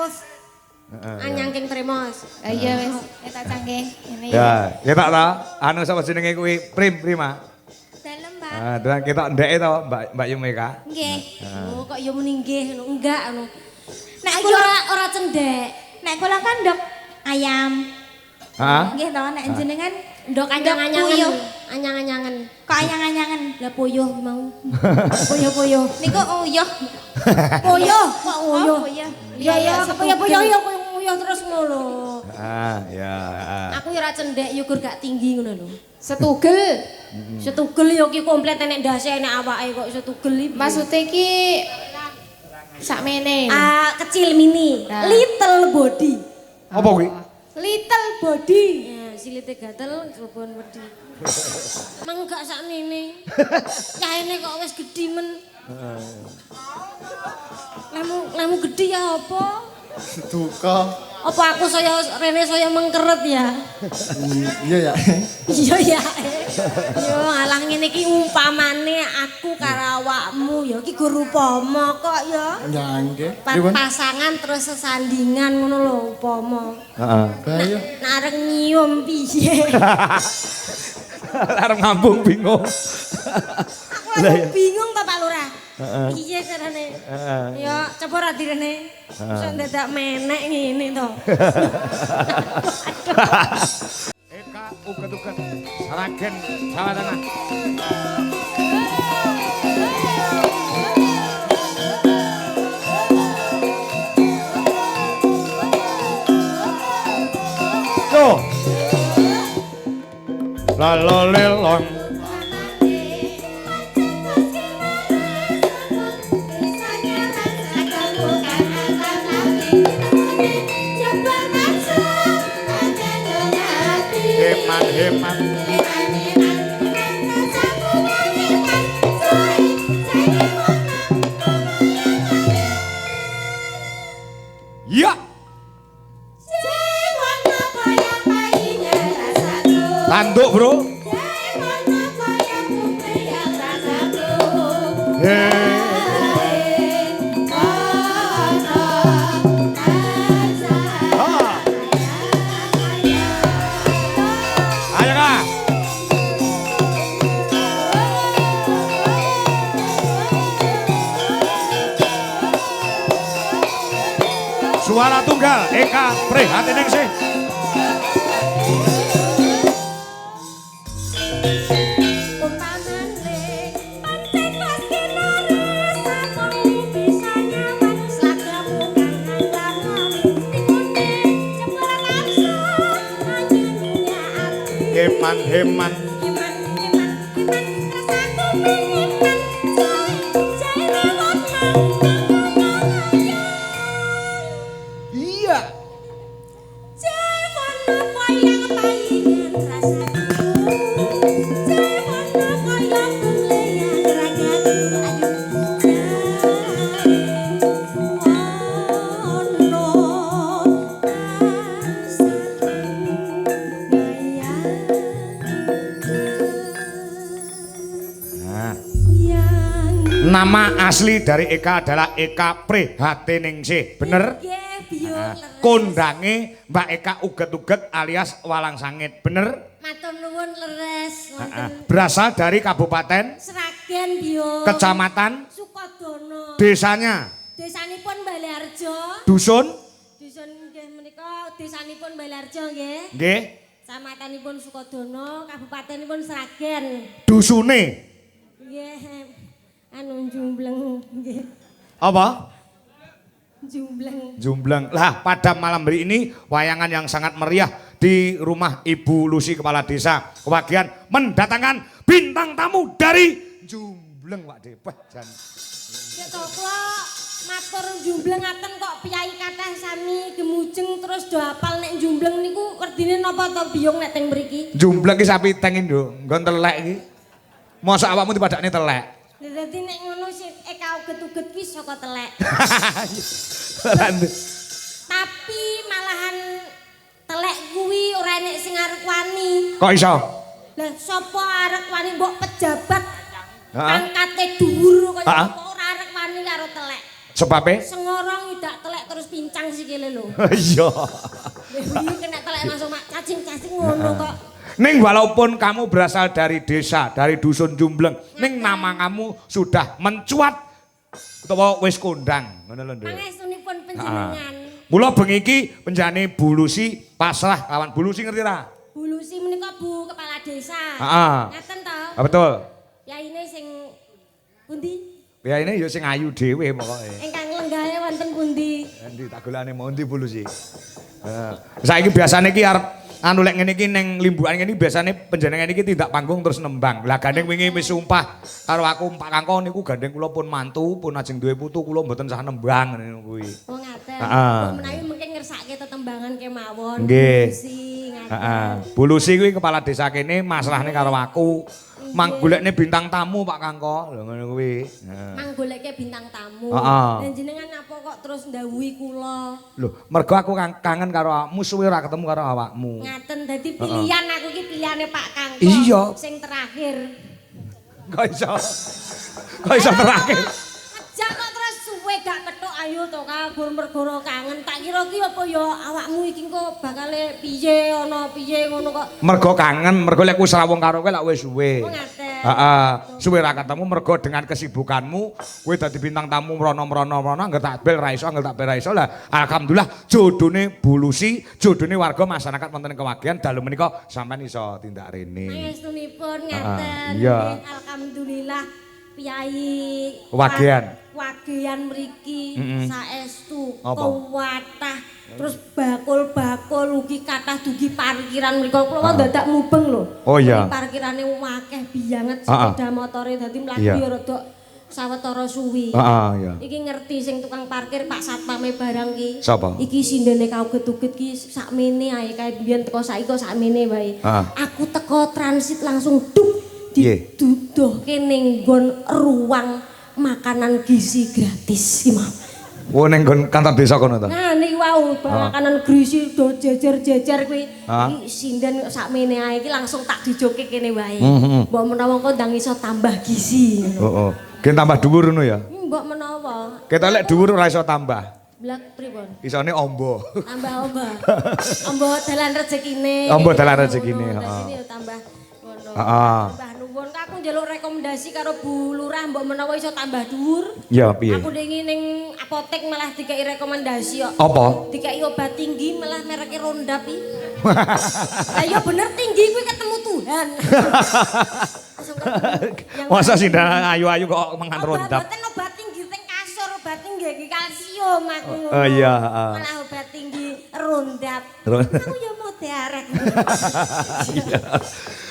terus. Anyangking tremos. Iya wis, tak cangking. Ngene Ya, ketok to. Anu sapa jenenge kuwi? Prima. Dalem, Mbak. Ah, doang ketok ndeke to, Mbak Yumeka. Nggih. Oh, kok yo muni nggih ngono. Enggak ngono. Nek iki ora cendhek. Nek kula kan ndok ayam. Heeh. Nggih to, nek jenengan Ndok anyang-anyangan. Anyang-anyangan. kok ayang-ayangan. Lah puyuh mau. Puyuh-puyuh. Niku uyuh. Puyuh, kok uyuh. Puyuh. Iya ya, puyuh-puyuh ya puyuh terus ngono. Ah, ya. Aku ora cendhek yo gur gak tinggi ngono lho. Setugel. Setugel yo ki komplit enek ndase enek awake kok setugel iki. Maksude iki sakmene. Ah, kecil mini. Nah. Little body. Apa kuwi? Little body. Ya, silite gatel kebon wedi. Menggak saknene. Caene kok wis gedhi men. Lemu gedhi ya apa? Duka. Apa aku rene saya mengkeret ya? Iya ya. Iya ya. Yo alah ngene iki umpamane aku karo awakmu ya iki gur upama kok ya. Ya nggih. Pasangan terus sesandingan ngono lho upama. Heeh. Bahaya. Nek arep nyium piye? Arep ngambung bingung. Aku lagi bingung ta Pak Lurah. Piye carane? Heeh. Ya coba ra direne. Wis dadak menek ngene to. Eka uget-uget Sragen Jawa Tengah. Tuh. Lalolelong. Hemat. Ya. Tanduk, Bro. Ayo, Kak. Suara tunggal Eka Prihatingningsih. Heman. Iya. Nama asli dari Eka adalah Eka Prihatingningsih, bener? Nggih, biyo. Kondange Mbak Eka uget-uget alias Walang Sangit, bener? Matur nuwun leres. Berasal dari Kabupaten Sragen biyo. Kecamatan Sukodono. Desanya Desanipun Baleharjo. Dusun Dusun nggih menika desanipun Baleharjo nggih. nggih Kecamatanipun Sukodono, kabupatenipun Sragen. dusune Nggih. Anu jumbleng nggih. apa? Jumbleng. Lah pada malam hari ini wayangan yang sangat meriah di rumah Ibu Lusi Kepala Desa kebagian mendatangkan bintang tamu dari Jumbleng Pak Depah jan. Ya to kula matur jumblengaken kok piyai kathah sami gemujeng terus do hafal nek jumbleng niku werdine napa to biyung nek teng mriki. Jumbleng ki sapi tengin lho, nggon telek iki. Mosok awakmu dipadakne telek. Dadi nek ngono sing Eka uget-uget ki saka telek. Tapi malahan telek kuwi ora enek sing arep wani. Kok iso? Lah sapa arep wani mbok pejabat Heeh. pangkate dhuwur kaya Heeh. apa ora arep wani karo telek. Sebabnya? Sengorong idak telek terus pincang sikile lho. Iya. Iki kena telek masuk mak cacing-cacing ngono kok. Ning walaupun kamu berasal dari desa, dari dusun Jumbleng, ning nama kamu sudah mencuat utawa wis kondang, ngono lho, Nduk. Pangestunipun panjenengan. Mula bengi iki penjane Bulusi pasrah kawan Bulusi ngerti ra? Bulusi menika Bu kepala desa. Heeh. Ngaten to? Betul. Yaine sing pundi? Ya ini ya sing ayu dhewe pokoke. Ingkang lenggahe wonten pundi? Endi tak golane mau ndi Bulusi. Saiki biasane iki arep anu lek ngene iki ning limbukan ngene iki biasane panjenengan iki tindak panggung terus nembang. Lah gandeng wingi wis sumpah karo aku Pak Kangko niku gandeng kula pun mantu pun ajeng duwe putu kula mboten sah nembang ngene kuwi. Oh ngaten. Heeh. Kok menawi mengke ngersake tetembangan kemawon. Nggih. Bulusi ngaten. Heeh. Bulusi kuwi kepala desa kene masrahne karo aku. Mang golekne bintang tamu Pak Kangko. Lho ngono kuwi. Mang goleke bintang tamu. Heeh. Dan jenengan apa kok terus ndhawuhi kula? Lho, mergo aku kangen karo awakmu suwe ora ketemu karo awakmu. Ngaten dadi pilihan aku iki pilihane Pak Kangko. Iya. Sing terakhir. Kok iso? Kok iso terakhir? Aja kok terus suwe gak ketok ayo to kabur mergo kangen. Tak kira ki apa ya awakmu iki kok bakale piye ana piye ngono kok. Mergo kangen, mergo lek ku srawung karo kowe lak wis suwe. Oh ngaten. Heeh, suwe ra ketemu mergo dengan kesibukanmu kowe dadi bintang tamu mrono-mrono angger tak bel ra iso, angger tak bel ra iso. Lah alhamdulillah jodone Bulusi, jodone warga masyarakat wonten ing Kewagian dalem menika sampean iso tindak rene. Pangestunipun ngaten. iya. Nggih, alhamdulillah piyai Kewagian. Kewagian mriki saestu Apa? kuwatah terus bakul-bakul ugi kathah dugi parkiran mriku kula dadak mubeng lho. Oh iya. Parkirane akeh biyanget sepeda motore dadi mlaku Iya. ya rada sawetara suwi. Heeh, iya. Iki ngerti sing tukang parkir Pak Satpame barang ki. Sapa? Iki sindene kauget-uget ki sakmene ae kae biyen teko saiki kok sakmene wae. Aku teko transit langsung duk diduduhke ning nggon ruang makanan gizi gratis ki mau. Oh ning nggon kantor desa kono to. Nah niki wau makanan gizi do jejer-jejer kuwi. Iki sinden kok sakmene ae iki langsung tak dijoke kene wae. Mbok menawa kok ndang iso tambah gizi. Heeh. Gen tambah dhuwur ngono ya. Mbok menawa. Ketok lek dhuwur ora iso tambah. Blak pripun? Isone ombo. Tambah ombo. Ombo dalan rezekine. Ombo dalan rezekine, Ngono, heeh. dadi ya tambah ngono. Heeh. Tambah nuwun aku njaluk rekomendasi karo Bu Lurah mbok menawa iso tambah dhuwur. Ya piye? Aku ndingi ning apotek malah dikai rekomendasi kok. Apa? Dikai obat tinggi malah mereke Rondap iki. Lah ya bener tinggi kuwi ketemu Tuhan. Langsung ketemu. Masa sih ayu-ayu kok mangan Rondap. Mboten obat tinggi teng kasur, obat tinggi iki kalsium aku. Oh iya, heeh. Malah obat tinggi Rondap. Rondap. Aku ya mau diarek.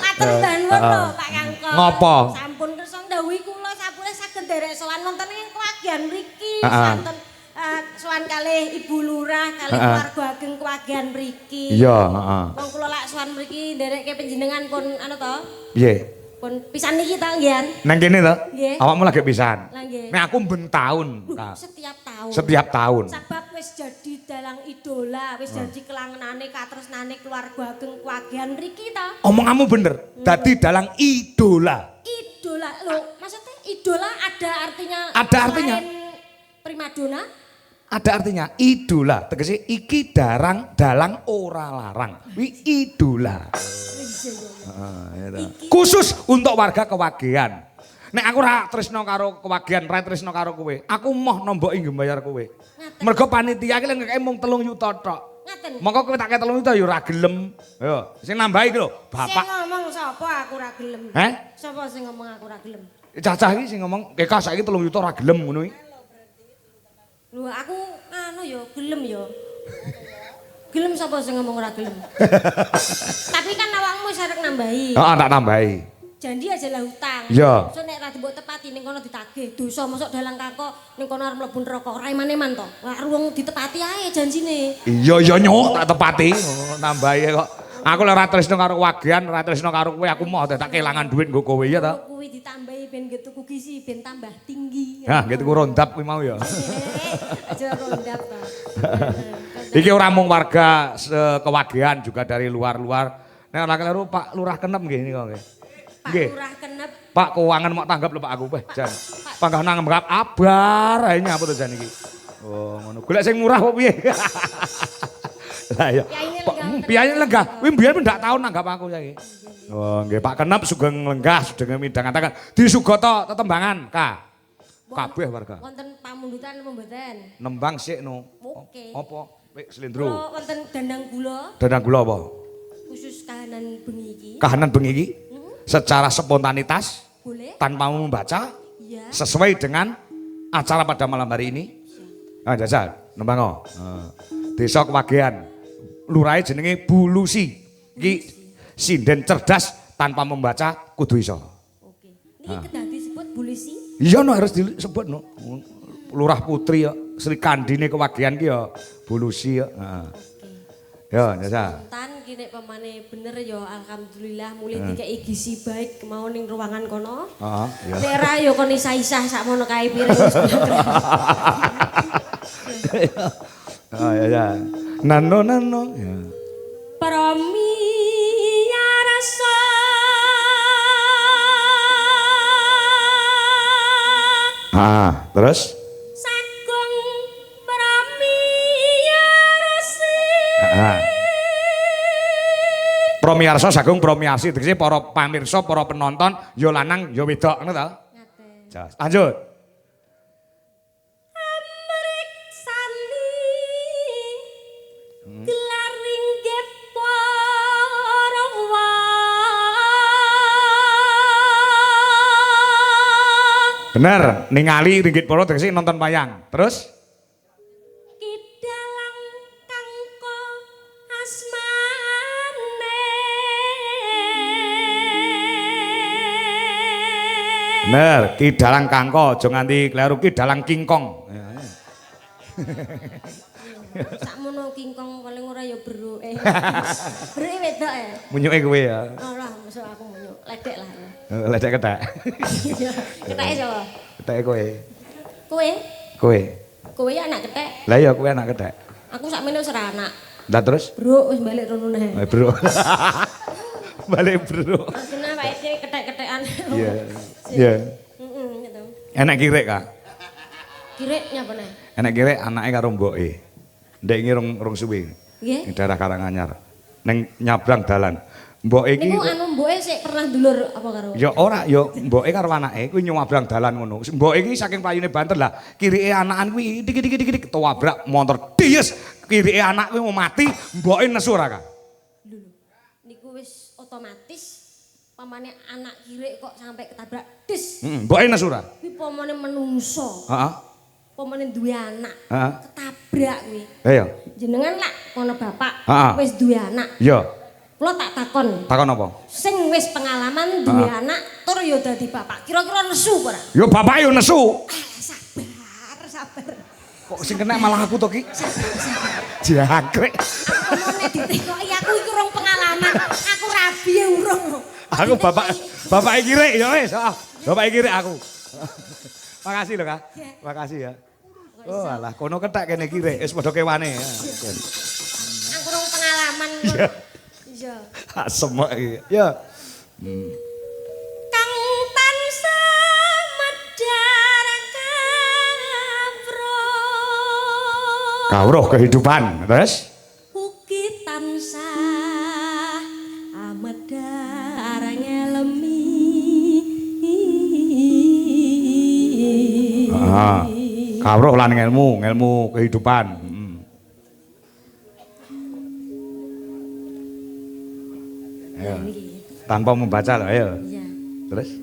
Matur nuwun lho Pak Kangko. Ngopo? Sampun kersa ndhawuhi kula sapune saged derek sowan wonten ing Kewagian mriki. Heeh. Sampun sowan kalih Ibu Lurah, kalih keluarga ageng Kewagian mriki. Iya, heeh. Wong kula lak sowan mriki nderekke panjenengan pun anu to? Piye? Pun pisan niki ta nggih. Nang kene to? Nggih. Awakmu lagi pisan. Lah nggih. Nek aku ben taun. Setiap tahun. Setiap tahun. Sebab wis jadi dalang idola, wis jadi kelangenane katresnane keluarga ageng Kewagian mriki ta. Omonganmu bener. Dadi dalang idola. Idola lho, maksudnya idola ada artinya Ada artinya? selain primadona? Ada artinya idola. Tegese iki dalang ora larang. Wi idola. Khusus untuk warga Kewagian. Nek aku ora tresno karo Kewagian, ora tresno karo kowe. Aku moh nomboki mbayar kowe. Mergo panitia iki lek ngekeki mung 3 juta tok. Ngaten. Mongko kowe tak kei 3 juta ya ora gelem. Yo, sing nambahi iki lho, Sing Bapak. ngomong sapa aku ora gelem. Heh? Sapa sing ngomong aku ora gelem? Cacah iki sing ngomong, "Keka saiki 3 juta ora gelem ngono iki." Lho aku anu ya gelem ya. Gelem sapa sing ngomong ora gelem? Tapi kan awakmu wis arek nambahi. Heeh, tak tambahi. Janji aja lah hutang. Iya. So nek ra mbok tepati ning kono ditagih. Dosa mosok dalang kako ning kono arep mlebu neraka. Ora iman-iman to. Lah ruang ditepati ae janjine. Iya nyok tak tepati nambahi kok. Aku lek ora tresno karo Kewagian, ora tresno karo kowe aku mau tak kelangan duit nggo kowe ya ta. Kuwi ditambahi ben tuku gizi ben tambah tinggi. Hah, gitu ku Rondap kuwi mau ya. Aja rondap to. Iki ora mung warga Kewagian juga dari luar-luar. Nek ora keliru Pak Lurah Kenep nggih nika nggih. Pak Nggih. Lurah Kenep, Pak Keuangan mau tanggap lho Pak aku weh jan. Pak Panggah nang mbak abar ae nyapa to jan iki. Oh ngono. Golek sing murah kok piye? Lah ya. Piyaine lenggah. Kuwi mbiyen ndak tau nanggap aku saiki. Oh nggih Pak Kenep sugeng lenggah sedeng midang katakan disugoto tetembangan, Kak. Kabeh warga. Wonten pamundutan apa mboten? Nembang sik no. Oke. Apa? Wik slendro. Kula wonten dandang gula Dandang gula apa? khusus kahanan bengi iki. Kahanan bengi iki secara spontanitas Boleh? tanpa membaca Iya. sesuai dengan acara pada malam hari ini. Ah jajal nembang Desa Kewagean. Lurahe jenenge Bulusi. Iki sinden cerdas tanpa membaca kudu iso. Oke. Niki kedah disebut bulisi. Iya no harus disebut no. Lurah Putri ya, Sri Kandine Kewagean ki ya Bulusi ya. Heeh. Ya, jajal. Tan ki nek pamane bener ya alhamdulillah mulai dikeki gizi baik kemauan ning ruangan kono. Heeh, ya. Nek ra ya kon isah-isah sakmono kae piring. Oh ya ya. Nano ya. Pramiya rasa Terus? Sagung pramiya rasa. Promiarsa sagung promiarsi tegese para pamirsa, para penonton ya lanang ya wedok ngono ta? Ngaten. Jelas. Lanjut. Amriksani gelar ringgit para Bener, ningali ringgit polo tegese nonton wayang. Terus? Kidalang kangko asmane. Bener, kidalang kangko, aja nganti kleru kidalang kingkong. Sakmono kingkong paling ora ya beruke. Beruke wedok ya. Munyuke kowe ya. Ora, mosok aku munyuk. Ledek lah. Ledek ketek. Keteke sapa? Keteke kowe. Kowe? Kowe. Kowe ya anak ketek. Lah iya kowe anak ketek. Aku sakmene wis ora anak. Lah terus? Bro, wis balik rono neh. Bro. Balik bro. Maksudnya awake ketek-ketekan. Iya. Iya. Heeh, gitu. Enak kirek Kak. Kirek nyapa neh? Enak kirek anake karo mboke. Ndek iki rong suwe. Nggih. Ning daerah Karanganyar. Ning nyabrang dalan. Mboke iki Niku anu mboke sik pernah dulur apa karo? ya ora ya mboke karo anake kuwi nyabrang dalan ngono. Mboke iki saking playune Banten lah. Kirike anakan kuwi dik tabrak motor dies. Kirike anak kuwi mau mati, mboke nesu ora Kak. Lho. Niku wis otomatis pamane anak kirek kok sampai ketabrak des. Mboke nesu ora? Kuwi pamane menungso. Heeh. Pamane duwe anak. Heeh. Ketabrak kuwi. Iya. Jenengan lak kono bapak Heeh. wis duwe anak. Iya. Kula tak takon. Takon apa? Sing wis pengalaman duwe anak tur ya dadi bapak. Kira-kira nesu apa ora? Ya bapak yo nesu. Sabar. Kok sing kena malah aku to ki? Jangkrik. Omone ditekoki aku iki urung pengalaman. Aku rabi urung. Aku bapak kirek ya wis. Bapak kirek aku. Makasih lho Kak. Makasih ya. Oh alah kono ketek kene kirek wis padha kewane. Aku urung pengalaman. Iya. Iya. Asem iki. Ya. Kang tansah medhar Kawruh kehidupan. Terus? ugi tansah amedhar ngelemi. Kawruh lan ngelmu kehidupan. Ya. Tanpa membaca loh, ayo. Iya. Terus?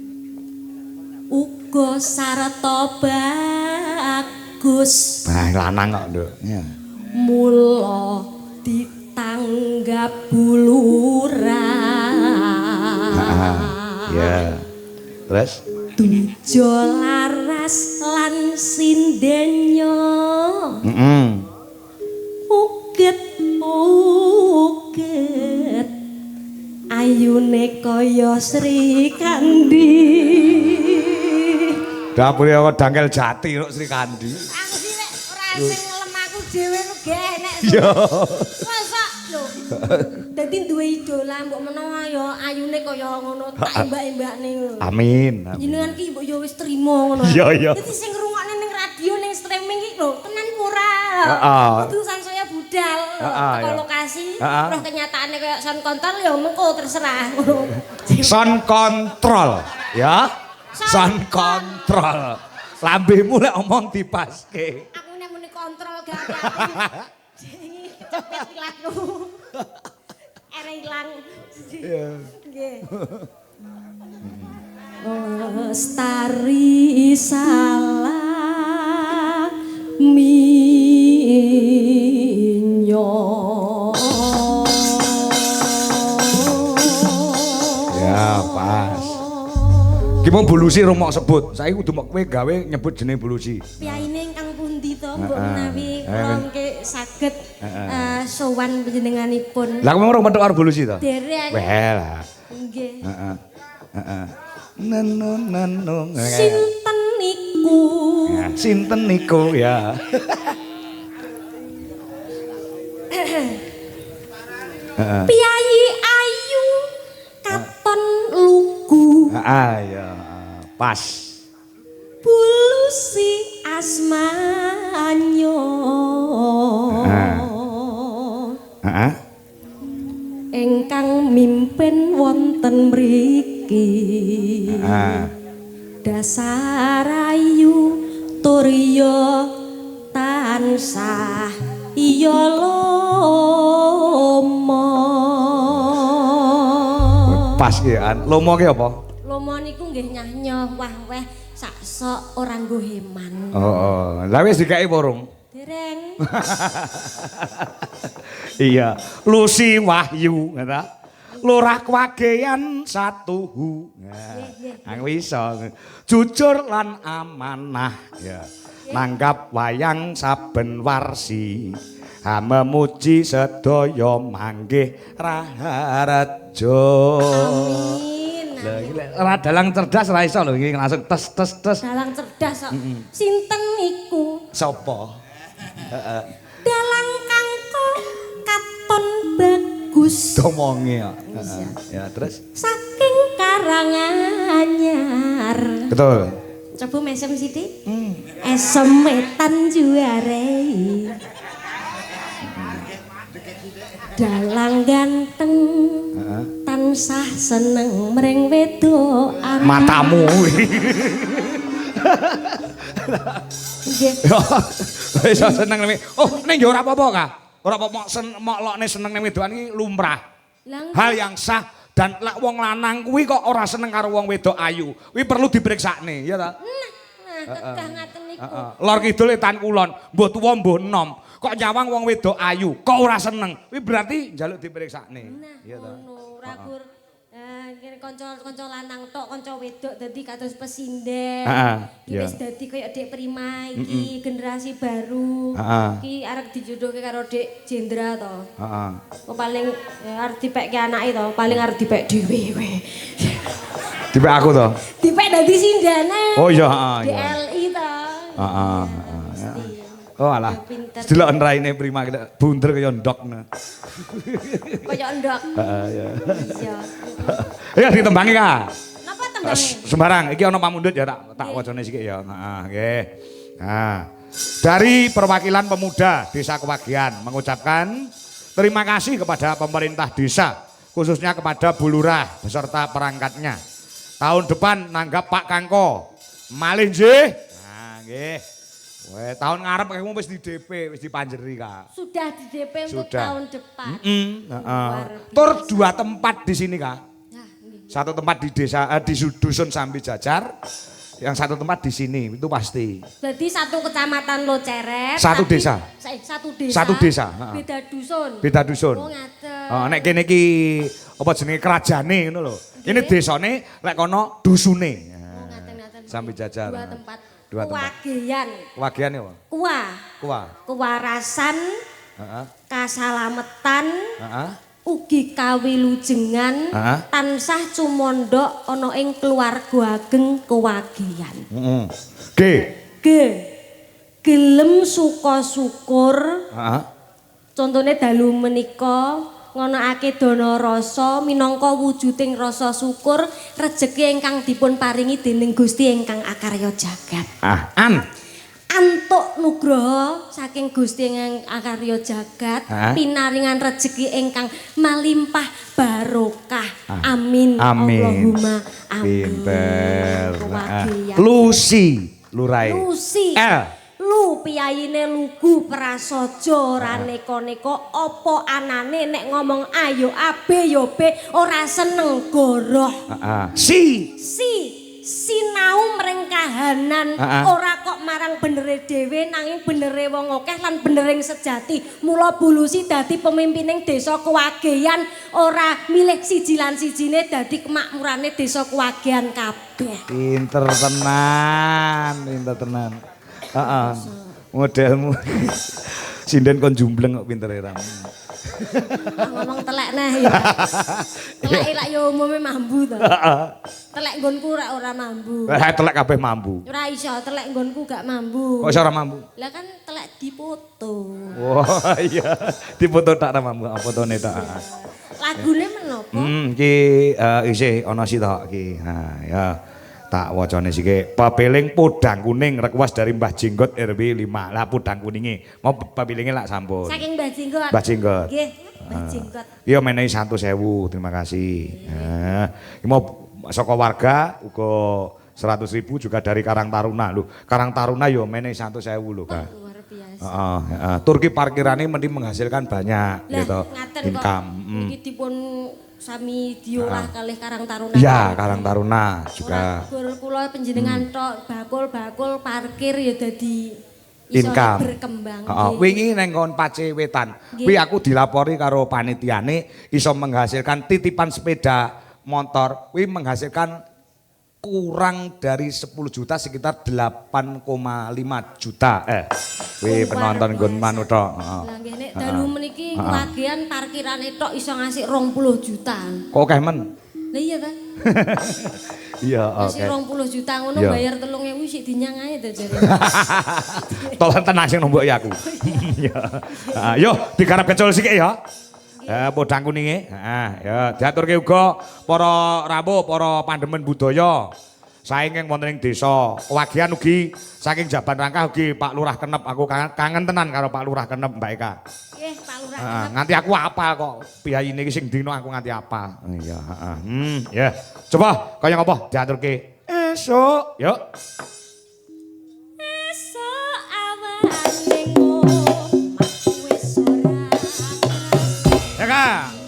Uga sarta bagus. Nah, lanang kok, Nduk. Ya. Mula ditanggap buluran. Ya. Terus? Tujo laras lan sindenya. Uget ayune kaya Sri Kandi. Dapure kok dangkel jati kok Sri Kandi. Aku sih nek ora sing lemahku dhewe ku ge enek. Yo. Masa lho. Dadi duwe idola mbok menawa ya ayune kaya ngono tak embak-embakne ngono. Amin. Jenengan ki mbok ya wis trima ngono. Iya iya. Dadi sing ngrungokne ning radio ning streaming iki lho tenan ora. Heeh. Kudu sansaya budal ke lokasi. Roh kenyataane kaya sound control ya mengko terserah ngono. Sound control ya. Sound control. Lambemu lek omong dipaske. Aku nek muni kontrol gak cepet ilangku. Era ilang. Nggih. Lestari salah minyo. Ya pas. Ki mung bulusi rumok sebut. Saiki kudu mok kowe gawe nyebut jeneng bulusi. Piyaine ingkang pundi to mbok menawi kula mengke saged sowan panjenenganipun. Lah kowe ora metu karo bulusi to? Derek. Well. Nggih. Heeh. Heeh. Nenu. Sinten niku? Ya, sinten niku ya. Piyayi ayu katon lugu. Ya, pas. Bulusi asmanyo. Heeh. Ingkang mimpin wonten mriki. Dasarayu turya tansah iya lomo. Pas ki an. Lomo ki apa? Lomo niku nggih nyah-nyoh wah-weh sak sok ora nggo heman. Oh. Lah wis dikai porong. Dereng. Iya, Lucy Wahyu ngata. Lurah Kwageyan Satuhu. Nah, iso. Jujur lan amanah ya. Nanggap wayang saben warsi. Memuji sedaya manggih raharjo. Amin. Lah iki ora dalang cerdas ora iso lho iki langsung tes. Dalang cerdas kok. Sinten iku? Sopo? Dalang kangko katon bagus. Domonge ya. Ya terus. Saking Karanganyar. Betul. Coba mesem sithik. Esemetan juarei. Dalang ganteng. Tansah seneng mring wedokan. Matamu. Nggih. Wis seneng nek. Oh, ning yo ora apa-apa ka. Ora apa-apa mok lokne seneng ning wedokan iki lumrah. Hal yang sah dan lek wong lanang kuwi kok ora seneng karo wong wedok ayu. Kuwi perlu diperiksakne, ya ta? Kedah ngaten niku. Lor kidul etan kulon, mbuh tuwa mbuh enom. Kok nyawang wong wedok ayu, kok ora seneng. Kuwi berarti njaluk diperiksakne. Iya ta? Ngono, ora gur kanca lanang tok, kanca wedok dadi kados pesinden. Iki wis dadi kaya Dek Prima iki generasi baru. Iki arep dijodohke karo Dek Jendra to. Kok paling arep dipekke anake to, paling arep dipek dhewe. Dipek aku to. Dipek dadi sindene. Oh iya, DLI to. Oh alah. Delok raine Prima bunder kaya ndokne. Kaya ndok. Iya. Iya. Ya ditembangi ka. Napa tembange? Sembarang, iki ana pamundhut ya tak wacane sithik ya. Nggih. Nah, dari perwakilan pemuda Desa Kewagian mengucapkan terima kasih kepada pemerintah desa, khususnya kepada Bu Lurah beserta perangkatnya. Tahun depan nanggap Pak Kangko. Malih nggih. Nah, nggih. Weh, tahun ngarep kamu wis di DP, wis dipanjeri Kak. Sudah di DP untuk tahun depan. Tur 2 tempat di sini Kak. Satu tempat di desa di Dusun Sambi Jajar, yang satu tempat di sini itu pasti. Berarti satu kecamatan Loceret. Satu desa. Satu desa. Beda dusun. Beda dusun. Oh ngaten. Nek kene iki apa jenenge kerajane ngono lho. Kene desane lek kono dusune. Oh ngaten. Sambi Jajar. 2 tempat. Kewagian. Kewagian ya, Pak? Kewarasan. Kasalametan. Ugi kawilujengan. Tansah cumondhok ana ing keluarga ageng Kewagian. Gelem suka syukur. Contone dalu menika ngonokake dana rasa minangka wujuding rasa syukur rejeki ingkang dipun paringi dening Gusti ingkang akarya jagat. Antuk nugraha saking Gusti ingkang akarya jagat pinaringan rejeki ingkang malimpah barokah. Amin. Allahumma amin. Pinter. Lucy, Lurai. Lucy. Lu piyayine lugu prasaja ora neka-neka apa anane nek ngomong ayo abe yo be ora seneng goroh. Sinau mring kahanan ora kok marang benere dhewe nanging benere wong akeh lan benering sejati. Mula Bulusi dadi pemimpining desa Kewageyan ora milih siji lan sijine dadi kemakmurane desa Kewageyan kabeh. Pinter tenan. Modelmu sinden kon jumbleng kok pintere ramu. Ngomong telek nah ya. Telek lak yo umume mambu to. Telek nggonku ora mambu. Telek kabeh mambu. Ora iso, telek nggonku gak mambu. Kok iso ora mambu? Lah kan telek difoto. Wah iya, difoto tak mambu, fotone tak. Lagune menapa? Iki isih ana sitok iki. Nah ya. Tak wacane sike pabeling podang kuning request dari Mbah Jenggot RW 5. Lah podang kuninge mau pabelinge lak sampun. Saking Mbah Jenggot. Mbah Jenggot. Nggih, Mbah Jenggot. Iya menehi 100.000, terima kasih. Nah, mau saka warga uga 100.000 juga dari Karang Taruna lho. Karang Taruna yo menehi 100.000 lho, Kak. Luar biasa. Turki parkirane mending menghasilkan banyak gitu. Income. Iki dipun sami diolah kalih Karang Taruna. Iya, Karang Taruna juga. Ora kula panjenengan tok bakul-bakul parkir ya dadi iso income berkembang. Wingi neng kon Pace Wetan. Kuwi aku dilapori karo panitiane iso menghasilkan titipan sepeda motor. Kuwi menghasilkan kurang dari 10 juta sekitar 8,5 juta. Kuwi penonton nggon manut tok. Lah nggih nek dalu meniki Kewageyan parkirane tok iso ngasih 20 juta. Kok akeh men? Lah iya ta? Iya, oke. Ngasih 20 juta ngono bayar 3.000 sik dinyang ae to jare. Tolong tenang sing nombok ya aku. Iya. Yo digarap kecul sik ya. Podang kuninge. Ya diaturke uga para rawuh, para pandemen budaya. Saenging wonten ing desa Kewageyan ugi saking Jaban Rangkah ugi Pak Lurah Kenep. Aku kangen tenan karo Pak Lurah Kenep, Mbak Eka. Nggih, Pak Lurah Kenep. Nganti aku apal kok piyayine iki sing dino aku nganti apal. Iya, ya. Coba kaya ngapa diaturke. Esuk, yuk. Esuk awane ngomah wis ora. Ya, Kak.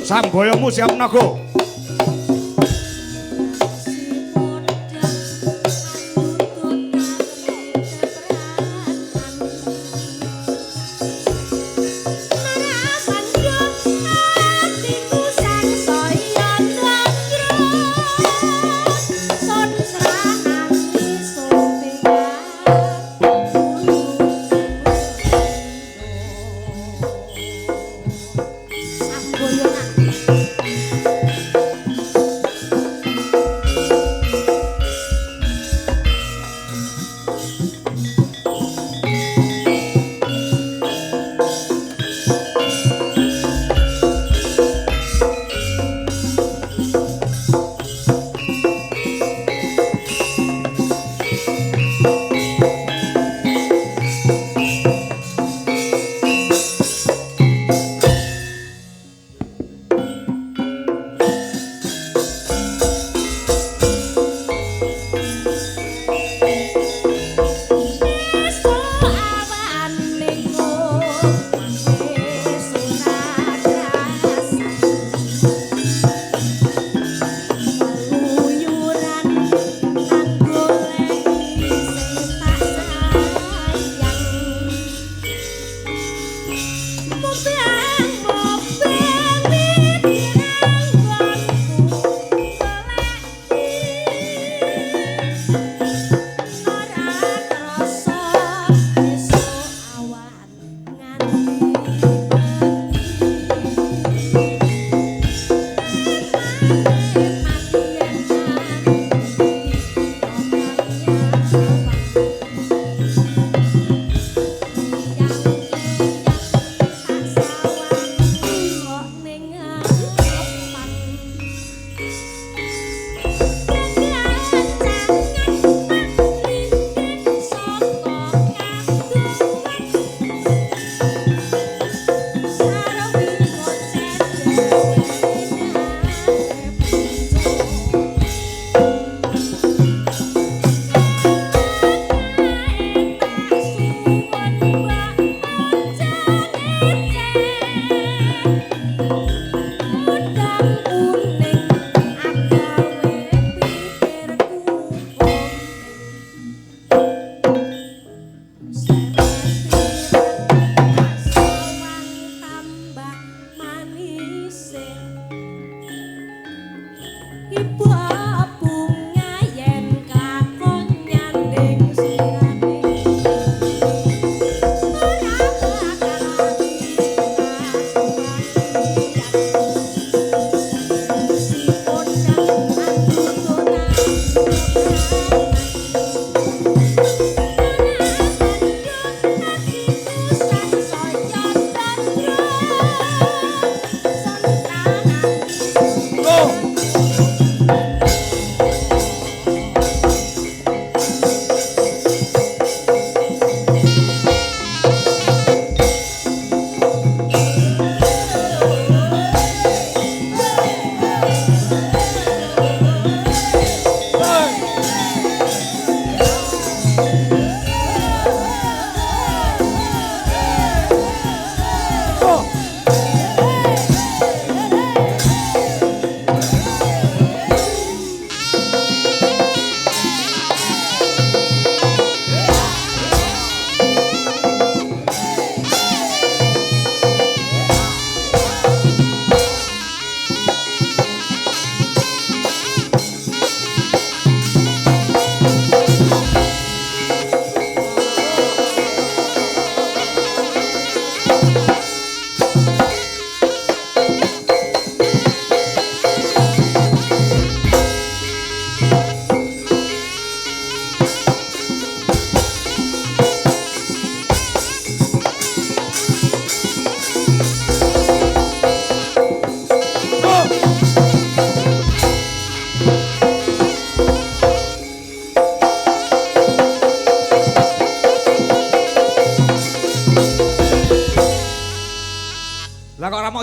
Samboyomu siap nago.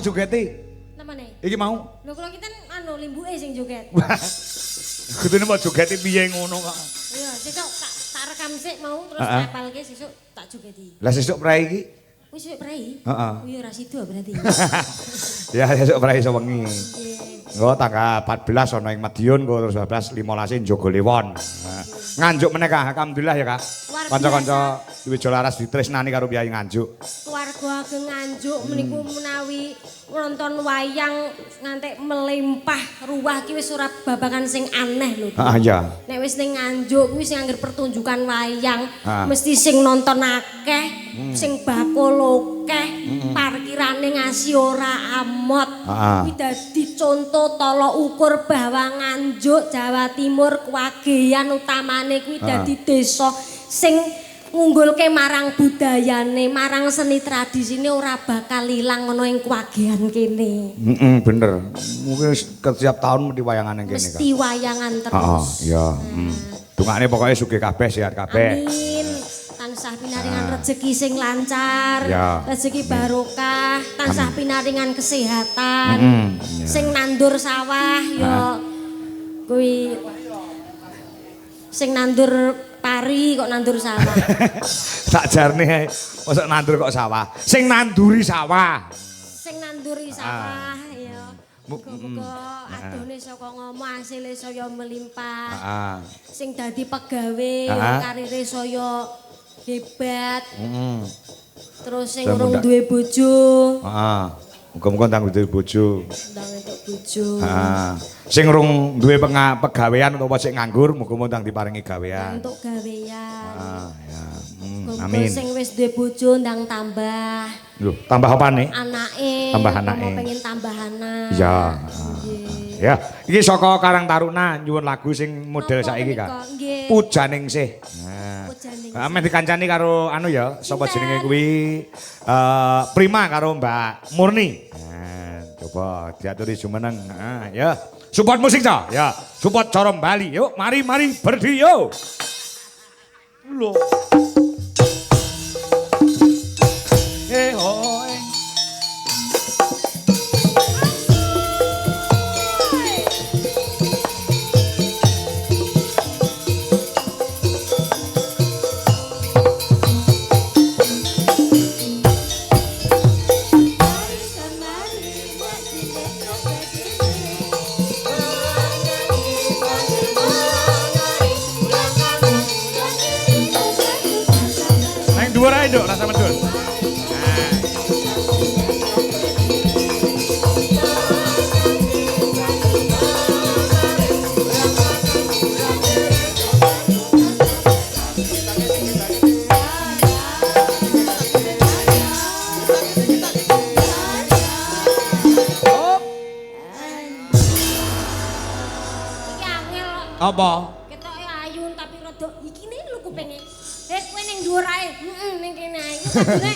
kok jogeti. Namane? Iki mau. Lho kula kita anu limbuke sing joget. Kudune mau jogeti piye ngono kok. Iya, sesuk tak rekam sik mau terus tapalke sesuk tak jogeti. Lah sesuk prai iki. Wis sesuk prei? Heeh. Oh iya ra sida berarti. Ya sesuk prai iso wengi. Nggih. Engko tanggal 14 ana ing Madiun, engko terus 12 15 Jogoliwon. Nganjuk meneh Kak, alhamdulillah ya Kak. Kanca-kanca Wijo Laras ditresnani karo Piyai Nganjuk. Keluarga ageng Nganjuk meniku menawi nonton wayang ngantek melimpah ruah ki wis ora babagan sing aneh lho. Heeh ya. Nek wis ning Nganjuk kuwi sing angger pertunjukan wayang mesti sing nonton akeh, sing bakul akeh, parkirane ngasih ora amot. Kuwi dadi contoh tolok ukur bahwa Nganjuk Jawa Timur kewageyan utamane kuwi dadi desa sing ngunggulke marang budayane, marang seni tradisine ora bakal ilang ana ing kewagehan kene. Bener. Mungkin setiap tahun mesti wayangan ning kene Kak. Mesti wayangan terus. Iya. Dungane pokoknya sugih kabeh, sehat kabeh. Amin. Tansah pinaringan rezeki sing lancar, Ya. rezeki barokah, tansah pinaringan kesehatan. Sing nandur sawah ya kuwi sing nandur pari kok nandur sawah. Tak jarne mosok nandur kok sawah. Sing nanduri sawah. Sing nanduri sawah ya. Muga-muga adone saka ngomong asile saya melimpah. Sing dadi pegawe karire saya hebat. Terus sing urung duwe bojo. Heeh. Muga-muga ndang duwe bojo. Ndang entuk bojo. Sing urung duwe pegawean utawa sing nganggur muga-muga ndang diparingi gawean. Untuk gawean. Ya. Muga Amin. sing wis duwe bojo ndang tambah. Lho, tambah apa nih? Anake. Tambah anake. Mau pengen tambah anak. Iya. Nggih. Ya, iki saka Karang Taruna nyuwun lagu sing model Napa saiki menika? Kak. Nggih. Pujaning sih. Pujaning Ame dikancani karo anu ya, sapa jenenge kuwi Prima karo Mbak Murni. Coba diaturi jumeneng. Ya. Support musik ta? Ya. Support cara Bali. Yuk, mari berdi yuk. Lho. Hoi. Neng dhuwur ae, Nduk, rasa medun. Iki angel kok. Apa? Ketoke ayu tapi rada iki ne lho kupenge. Kowe ning dhuwur ae. Ning kene ae. Iku kadune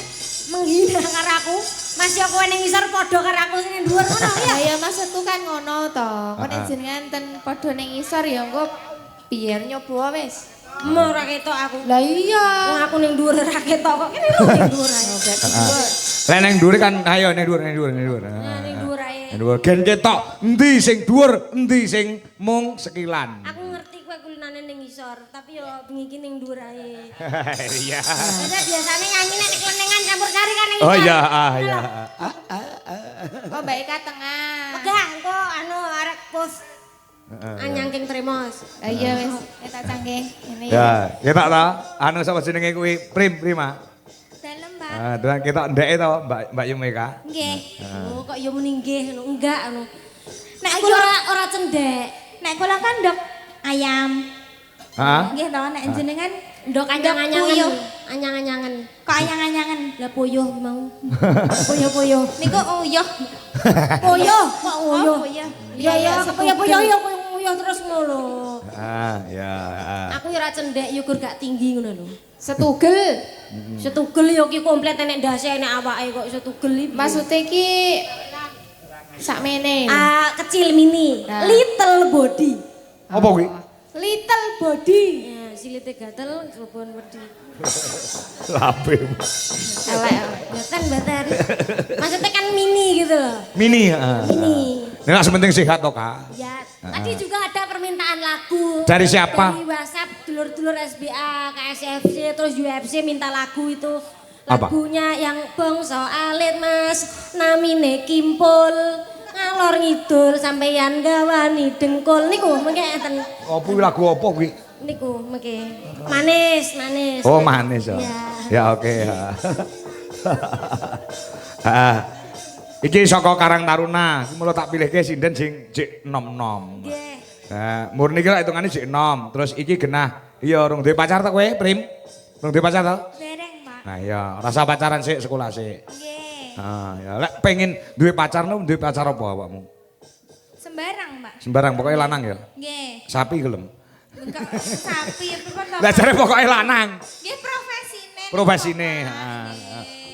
menghina karo aku. Masih kowe ning ngisor padha karo aku sing ning dhuwur ngono ya. Ya maksudku kan ngono to. Kok nek jenengan ten padha ning isor ya engko piye nyoba wis. Ora ketok aku. Lah iya. Wong aku ning dhuwur ora ketok kok kene lho ning dhuwur ae. Lah neng dhuwur kan ayo ning dhuwur. Ning dhuwur ae. Ning dhuwur gen ketok endi sing dhuwur, endi sing mung sekilan. Aku ngerti kowe kulinane ning ngisor, tapi yo bengi iki ning dhuwur ae. Iya. Ada biasanya nyanyi nek kelenengan campur sari kan ning Oh ngisor. iya, iya. Kok Mbak Eka tengah. Megah engko anu arek pos. Anyangking tremos. Lah iya wis, tak cangkeh. Ini Ya, ketok to. Anu sapa jenenge kuwi Prima. dalem, Mbak. Doang ketok ndeke to Mbak Yumeka. Nggih. Oh kok yo muni nggih ngono. Enggak ngono. Nek iki ora cendhek. Nek kula kan ndok ayam. Heeh. Nggih to, nek jenengan Ndok anyang-anyangan. Anyang-anyangan. kok ayang-ayangan. Lah puyuh mau. Puyuh-puyuh. Niku uyuh. Puyuh, kok Oh, uyuh. uyuh. Iya ya, puyuh-puyuh ya puyuh terus ngono. Ya. Aku yo ora cendhek yo gur gak tinggi ngono lho. Setugel. Setugel yo ki komplit enek ndase enek awake kok setugel iki. Maksudnya ki sakmene. Kecil mini, Nah. little body. Apa kuwi? Little body. silite gatel globon wedi. Labe. Elek. Mboten. Maksudnya kan mini gitu loh. Mini, heeh. Mini. Nek sementing sehat toh, Kak. Ya, tadi juga ada permintaan lagu. Dari siapa? Dari WhatsApp dulur-dulur SBA, KSFC, terus UFC minta lagu itu. Apa? Lagunya yang bangsa alit Mas, namine Kimpul. Ngalor ngidul sampeyan gawani dengkul niku mengke enten. Apa lagu apa kuwi? Niku mengke. Manis. Oh, manis ya. Ya. Ya oke. Heeh. Iki saka Karang Taruna, iki mulo tak pilihke sinden sing jek nom-nom. Nggih. Nah, murni ki lak hitungane jek nom, terus iki genah. Iya, rung duwe pacar ta kowe, Prim? Rung duwe pacar ta? Dereng, Pak. Nah, iya, rasa pacaran sik sekolah sik. Nggih. Nah, ya lek pengen duwe pacar duwe pacar apa awakmu? Sembarang, Pak. Sembarang pokoknya lanang ya. Nggih. Sapi gelem. Enggak sapi apa to? Lah jare pokoknya lanang. Nggih profesine. Profesine, heeh.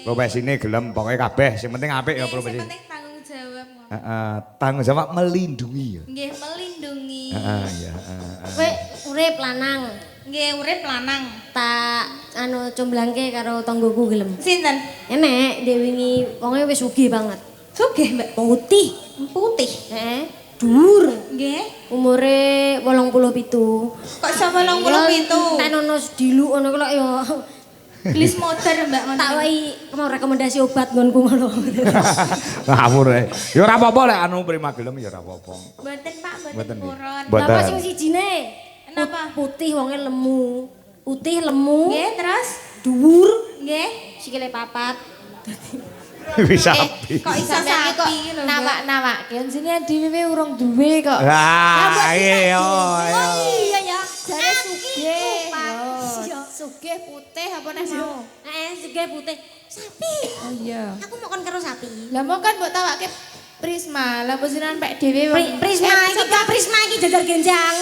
Profesine gelem pokoknya kabeh, sing penting apik ya Sing profesi. penting tanggung jawab. Heeh, tanggung jawab melindungi ya. Nggih melindungi. Heeh, ya. Kowe urip lanang. Nggih urip lanang. Tak comblangke karo tanggoku gelem. Sinten? Enek dek wingi wonge wis sugih banget. Sugih, Mbak. Putih. Putih. Dhuwur. Nggih. Umure 87. Kok iso 87? Ten ono diluk ngono kok ya. Glis motor, Mbak. ngono. Tak wae mau rekomendasi obat nggonku ngono. Ngawur ae. Ya ora apa-apa lek anu prima gelem ya ora apa-apa. Mboten, Pak, Mboten, mboten nggih. purun. Mboten. Lah sing sijine? Kenapa? Putih wonge lemu. Putih lemu. Nggih, terus? Dhuwur. Nggih. Sikile papat. Wis sapi. Kok iso sapi iki lho, Mbak? Nawak-nawak. Kene dhewe urung duwe kok. Ah, iya. Iya ya. Jare sugih. Iya. Sugih putih apa nek mau? Sugih putih. Sapi. Oh iya. Aku mau kon karo sapi. Lah mau kan mbok tawake Prisma, lah posiran pek dhewe wong. Prisma iki kan Prisma iki jajar genjang.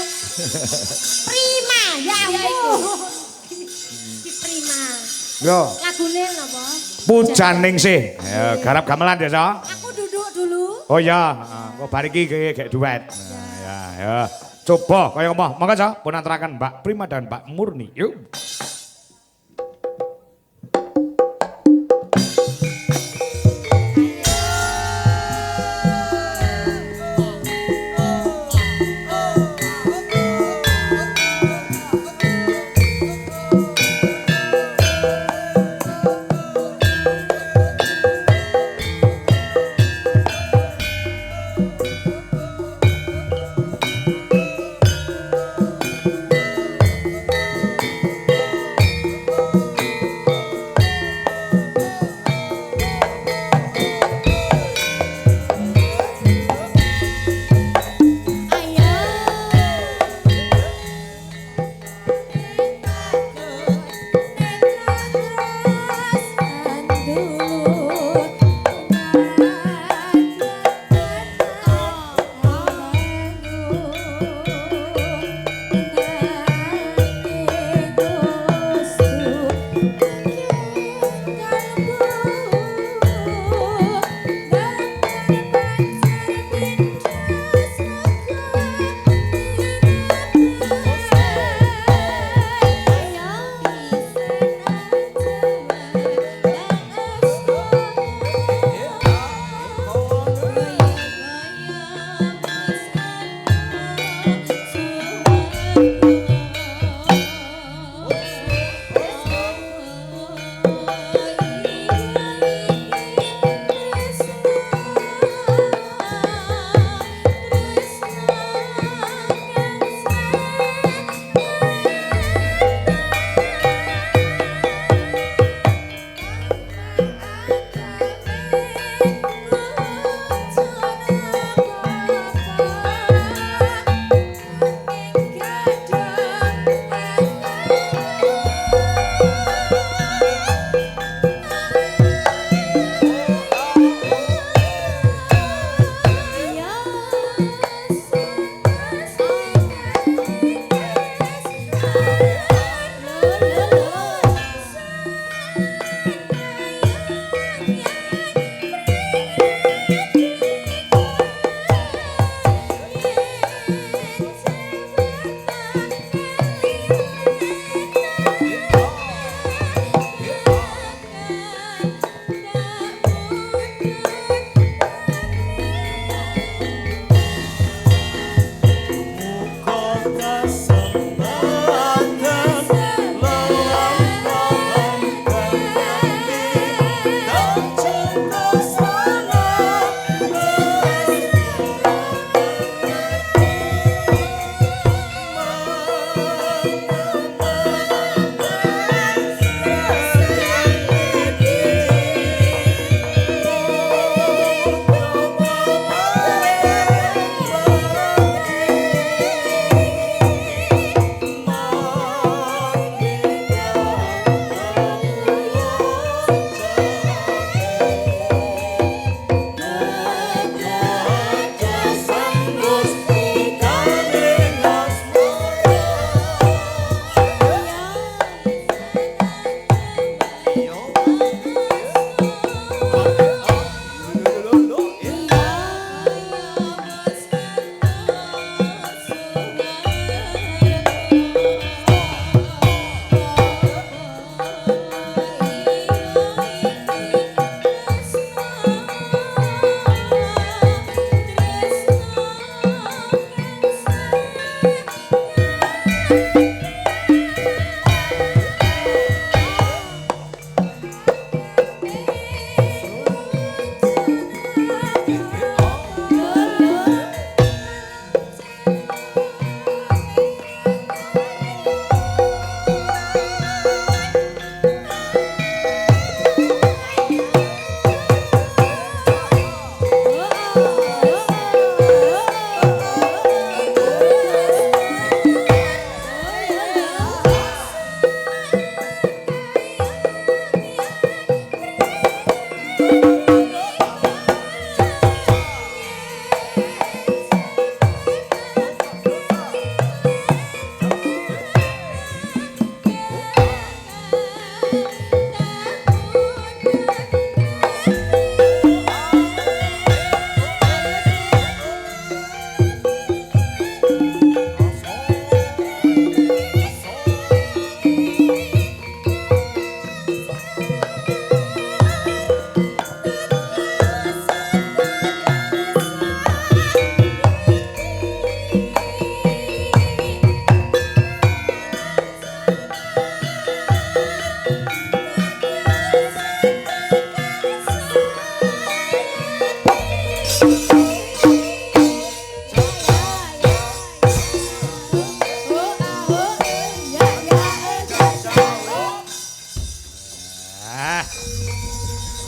Prima, ya ampun. Iki Prima. Yo, Lagune napa? pujaning sih. Ya, garap gamelan ya, so. Aku duduk dulu. Oh iya, kok bar iki gek duet. Nah, ya. Coba kaya ngomong. Monggo, so, pun antarakan Mbak Prima dan Mbak Murni. Yuk.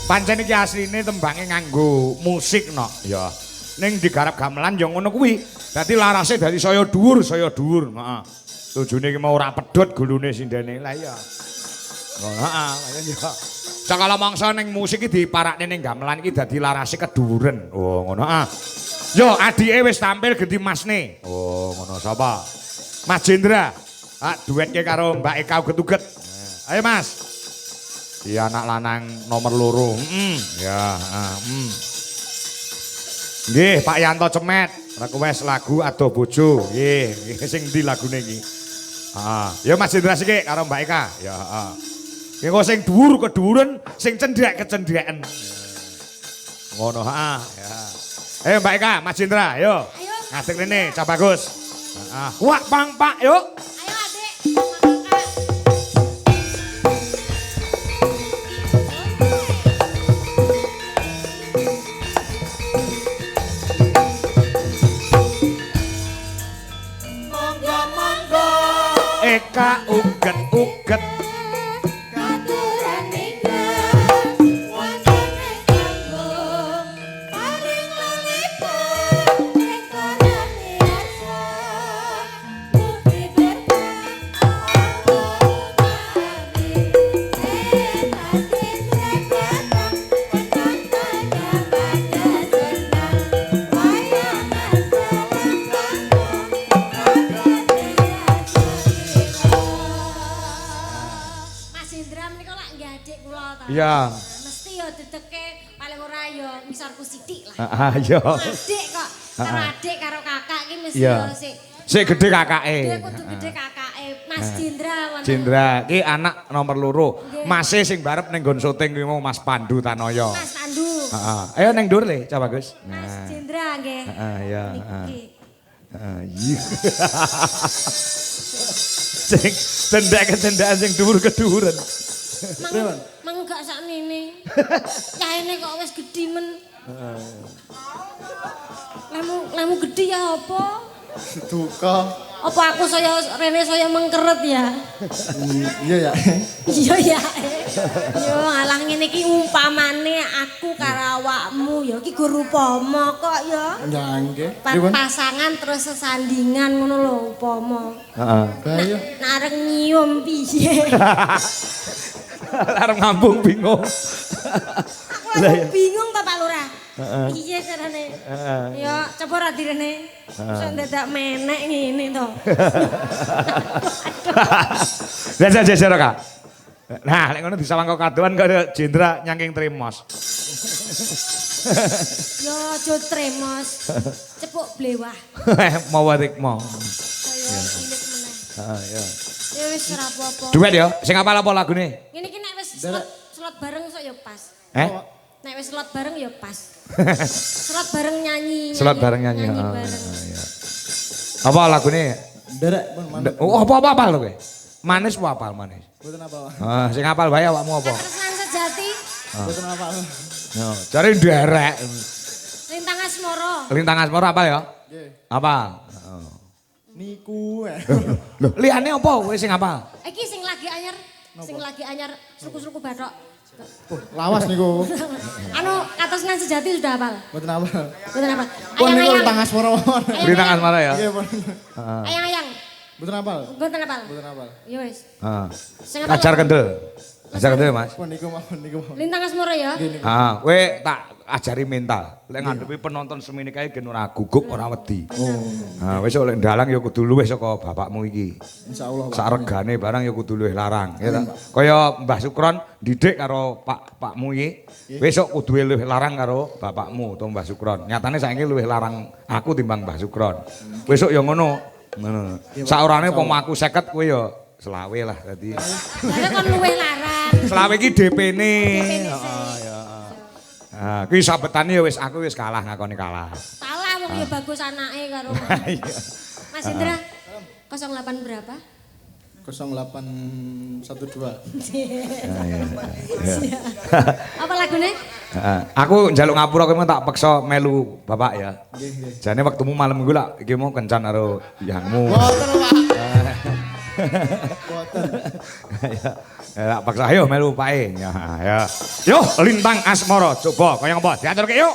Pancen iki asline tembange nganggo musik no. Ya. Ning digarap gamelan ya ngono kuwi. Dadi larase dadi saya dhuwur, heeh. Tujune iki mau ora pedhot gulune sindene. Lah iya. Ngono heeh, ya. Sakala mangsa ning musik iki diparakne ning gamelan iki dadi larase kedhuwuren. Oh, ngono ah. Yo adike wis tampil ganti Masne. Oh, ngono sapa? Mas Jendra. Ah, duetke karo Mbak Eka uget-uget. Ayo Mas. Iya anak lanang nomor loro. Ya, Nggih, Pak Yanto Cemet, request lagu Adoh Bojo. Nggih, sing ndi lagune iki? Ya Mas Jendra sik karo Mbak Eka. Ya, heeh. Nggih kok sing dhuwur kedhuwuren, sing cendhek kecendheken. Ngono, heeh, ya. Ayo Mbak Eka, Mas Jendra, ayo. Ayo. Ngadeg rene, Cak Bagus. Heeh. Wak Pang Pak, yuk. Ayo Adik, Kakak. Eka uget-uget. Iya. Mesti ya dedeke paling ora ya misarku sithik lah. Iya. Adik kok. Karo adik karo kakak iki mesti Iya. ya sik. Sik gede kakake. Dia kudu gede kakake. Mas Jendra ngono. Jendra, iki anak nomor loro. Nggih. Mase sing barep ning nggon syuting kuwi mau Mas Pandu Tanoyo. Mas Pandu. Heeh. Ayo ning ndur le, Cak Bagus. Mas Jendra nggih. Heeh, ya, heeh. Niki. Iya. Sing cendhek-cendhekan sing dhuwur-kedhuwuren. Mang gak saknene. Yaene kok wis gedhi men. Lemu gedhi ya apa? Duka. Apa aku saya rene saya mengkeret ya? Iya ya. Iya ya. Yo alah ngene iki umpamane aku karo awakmu ya iki guru upama kok ya. Ya nggih. Pasangan terus sesandingan ngono lho upama. Heeh. Bayo. Nek arep nyium piye? Arep ngambung bingung. Aku lagi bingung ta Pak Lurah. Piye carane? Ya coba ra direne. Sok dadak menek ngene to. Jajar Kak. Nah, lek ngono disawangko kadoan karo Jendra nyangking Tremos. Yo aja tremos. Cepuk blewah. Mawa rikmo. Kaya cilik meneh. Heeh, ya. Ya wis ora apa-apa. Duet ya, sing apal apa lagune? Ngene iki nek wis slot bareng sok ya pas. Nek wis slot bareng ya pas. Slot bareng nyanyi. Slot bareng nyanyi. bareng. Apa lagune? Derek pun manut. Oh, apa apal to kowe? Manis apa apal manis? Mboten apa. Sing apal wae awakmu apa? Ketresnan sejati. Mboten apa. Yo, cari nderek. Lintang Asmara. Lintang Asmara apa ya? Nggih. Apal? Niku. Lho, liyane apa kowe sing apal? Iki sing lagi anyar. Sing lagi anyar suku-suku bathok. Lawas niku. Anu Katresnan sejati sudah hafal. Mboten apa. Mboten apa? Pun niku Ayang-ayang. tanggas moro. Lintang Asmara ya? Nggih pun. Ayang-ayang. Mboten apa. Mboten hafal. Mboten apa. Ya wis. Heeh. Sing hafal. Kajar kendel. Kajar kendel, Mas. Pun niku mawon niku. Lintang Asmara ya. Kowe tak ajari mental. Lek ngadepi penonton semene kae gen ora gugup, ora wedi. Wis lek ndalang ya kudu luwih saka bapakmu iki. Insyaallah. Sak regane barang ya kudu luwih larang, ya ta. Kaya Mbah Sukron didik karo pakmu iki, besok kudu luwih larang karo bapakmu utawa Mbah Sukron. Nyatane saiki luwih larang aku timbang Mbah Sukron. Besok ya ngono. Ngono. Saurane pomo aku 50 kowe ya selawe lah dadi. Lah kon luwih larang. Selawe iki DP-ne. DP-ne sih. Nah, kuwi sabetane ya wis aku wis kalah ngakoni kalah. Salah wong ya bagus anake karo. Mas Indra 08 berapa? 0812. Apa lagune? Aku njaluk ngapura kowe tak peksa melu bapak ya. Nggih, nggih. Jane wektumu malam iku lak iki mau kencan karo yangmu. Mboten, Pak. Boten. Ya, paksa ayo melu pae. Ya, ya. Yo, Lintang Asmara, coba kaya ngapa? Diaturke yuk.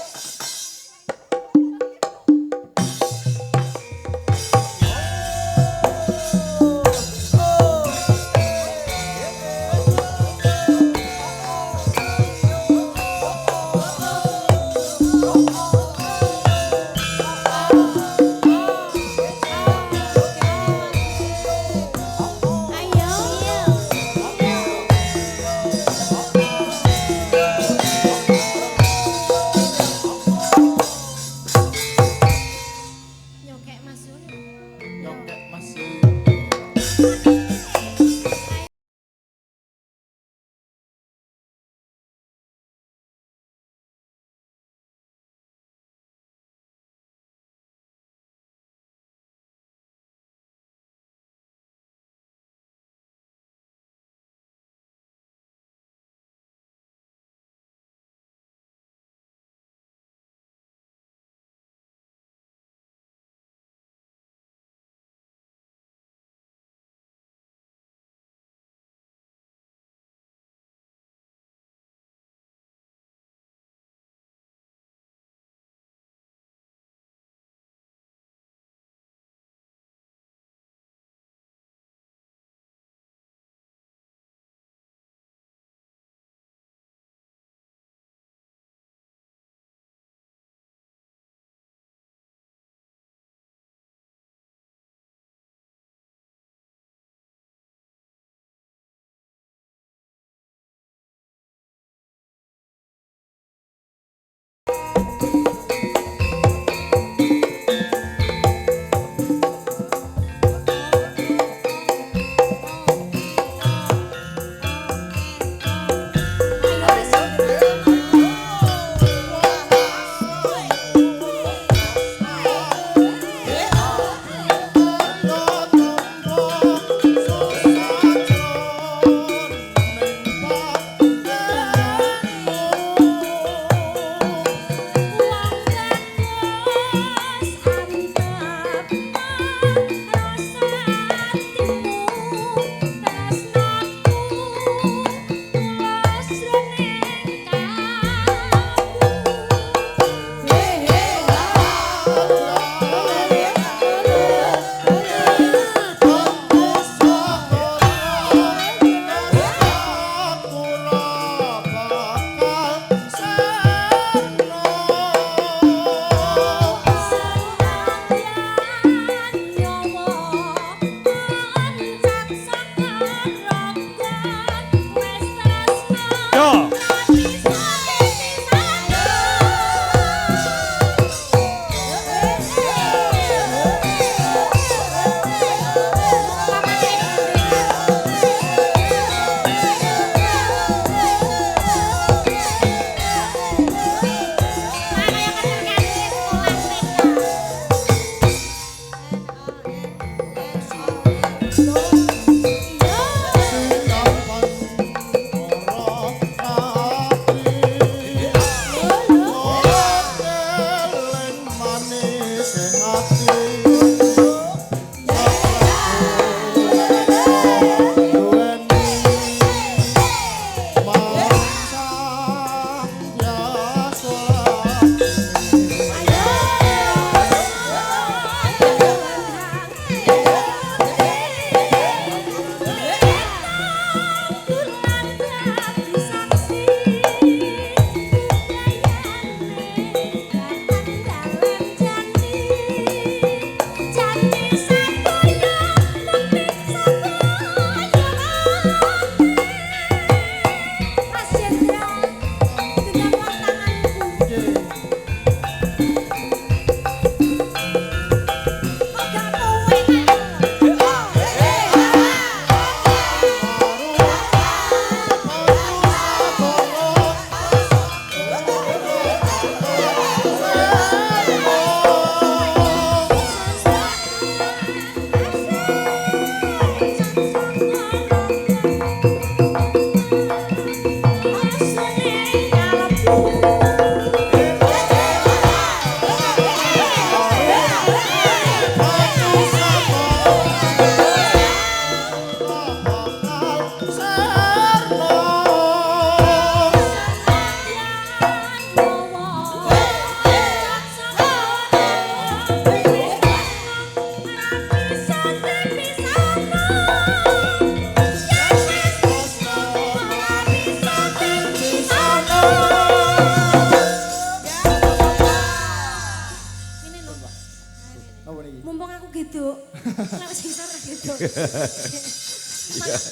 aku gitu. Lek sing isor gitu.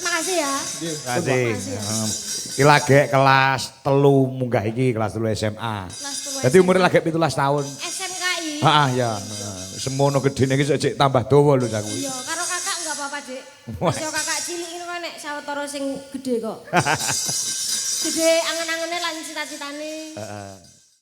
Makasih ya. Makasih. Iki lagi kelas 3 munggah iki kelas 3 SMA. Kelas 3 Dadi umure lagi 17 tahun. SMKI. Heeh ya. Semono gedene iki sik tambah dawa lho aku. Iya, karo kakak enggak apa-apa, Dik. Mas yo kakak cilik ngono kan nek sawetara sing gede kok. Gede angen-angene lan cita-citane. Heeh.